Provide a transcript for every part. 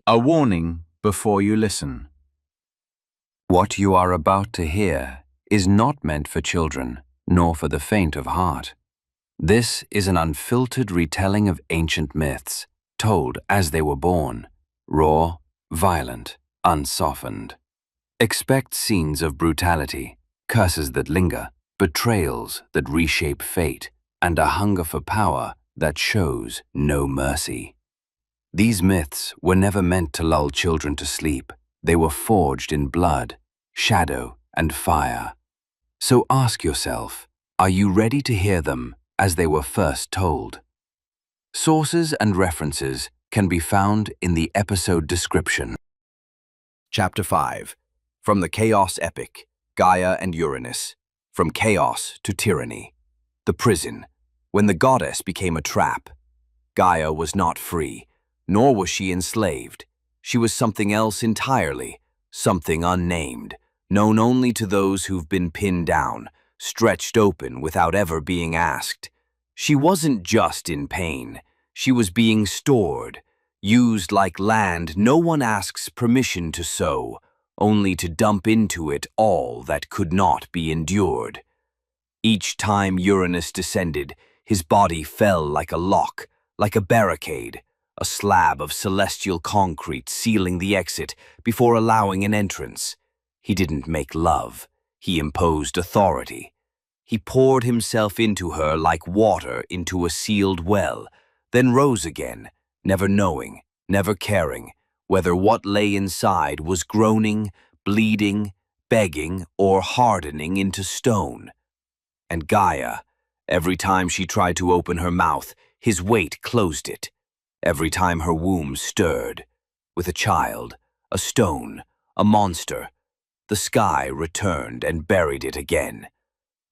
A warning before you listen. What you are about to hear is not meant for children, nor for the faint of heart. This is an unfiltered retelling of ancient myths, told as they were born, raw, violent, unsoftened. Expect scenes of brutality, curses that linger, betrayals that reshape fate, and a hunger for power that shows no mercy. These myths were never meant to lull children to sleep. They were forged in blood, shadow, and fire. So ask yourself, are you ready to hear them as they were first told? Sources and references can be found in the episode description. Chapter 5. From the Chaos Epic, Gaia and Uranus. From Chaos to Tyranny. The prison, when the goddess became a trap. Gaia was not free, nor was she enslaved. She was something else entirely, something unnamed, known only to those who've been pinned down, stretched open without ever being asked. She wasn't just in pain. She was being stored, used like land no one asks permission to sow, only to dump into it all that could not be endured. Each time Uranus descended, his body fell like a lock, like a barricade, a slab of celestial concrete sealing the exit before allowing an entrance. He didn't make love. He imposed authority. He poured himself into her like water into a sealed well, then rose again, never knowing, never caring, whether what lay inside was groaning, bleeding, begging, or hardening into stone. And Gaia, every time she tried to open her mouth, his weight closed it. Every time her womb stirred, with a child, a stone, a monster, the sky returned and buried it again.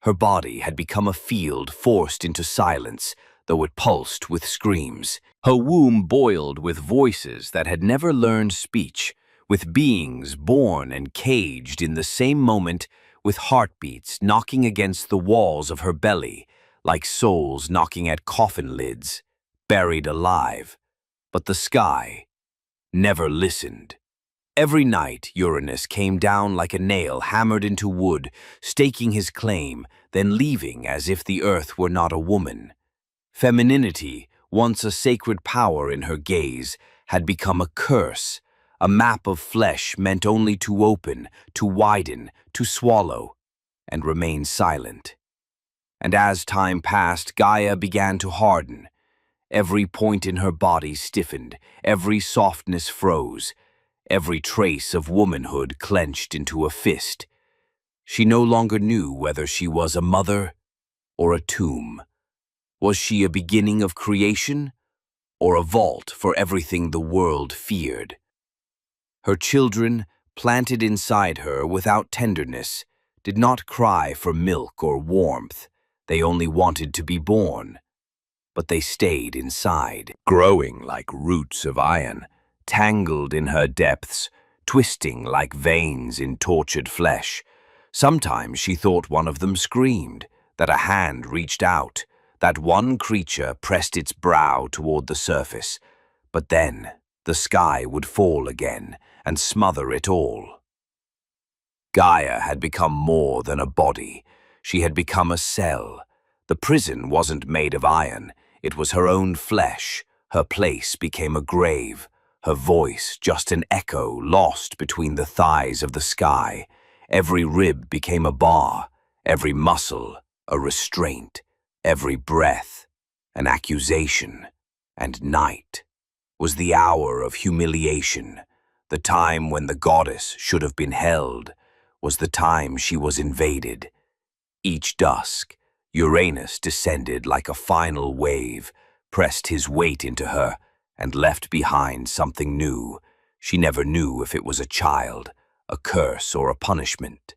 Her body had become a field forced into silence, though it pulsed with screams. Her womb boiled with voices that had never learned speech, with beings born and caged in the same moment, with heartbeats knocking against the walls of her belly, like souls knocking at coffin lids, buried alive. But the sky never listened. Every night Uranus came down like a nail hammered into wood, staking his claim, then leaving as if the earth were not a woman. Femininity, once a sacred power in her gaze, had become a curse, a map of flesh meant only to open, to widen, to swallow, and remain silent. And as time passed, Gaia began to harden. Every point in her body stiffened, every softness froze, every trace of womanhood clenched into a fist. She no longer knew whether she was a mother or a tomb. Was she a beginning of creation or a vault for everything the world feared? Her children, planted inside her without tenderness, did not cry for milk or warmth. They only wanted to be born. But they stayed inside, growing like roots of iron, tangled in her depths, twisting like veins in tortured flesh. Sometimes she thought one of them screamed, that a hand reached out, that one creature pressed its brow toward the surface. But then the sky would fall again and smother it all. Gaia had become more than a body. She had become a cell. The prison wasn't made of iron. It was her own flesh. Her place became a grave, her voice just an echo lost between the thighs of the sky. Every rib became a bar, every muscle a restraint, every breath an accusation. And night was the hour of humiliation. The time when the goddess should have been held was the time she was invaded. Each dusk, Uranus descended like a final wave, pressed his weight into her, and left behind something new. She never knew if it was a child, a curse, or a punishment.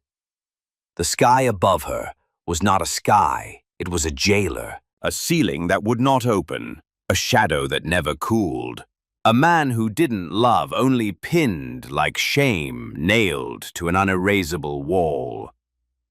The sky above her was not a sky, it was a jailer, a ceiling that would not open, a shadow that never cooled, a man who didn't love, only pinned like shame, nailed to an unerasable wall.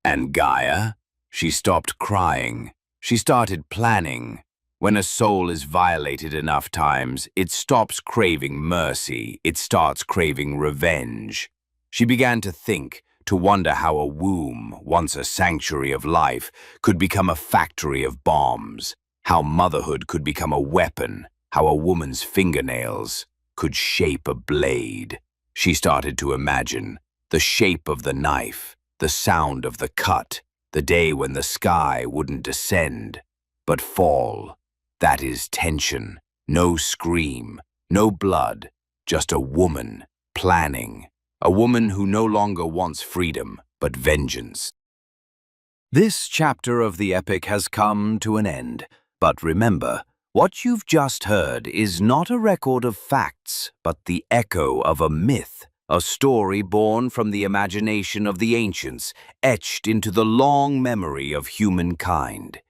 And Gaia? She stopped crying. She started planning. When a soul is violated enough times, it stops craving mercy, it starts craving revenge. She began to think, to wonder how a womb, once a sanctuary of life, could become a factory of bombs, how motherhood could become a weapon, how a woman's fingernails could shape a blade. She started to imagine the shape of the knife, the sound of the cut, the day when the sky wouldn't descend, but fall. That is tension, no scream, no blood, just a woman planning. A woman who no longer wants freedom, but vengeance. This chapter of the epic has come to an end, but remember, what you've just heard is not a record of facts, but the echo of a myth, a story born from the imagination of the ancients, etched into the long memory of humankind.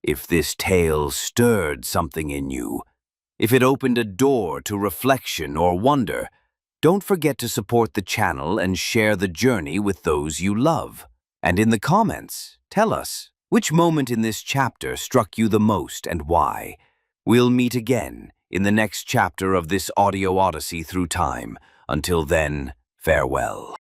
If this tale stirred something in you, if it opened a door to reflection or wonder, don't forget to support the channel and share the journey with those you love. And in the comments, tell us, which moment in this chapter struck you the most and why? We'll meet again in the next chapter of this audio odyssey through time. Until then, farewell.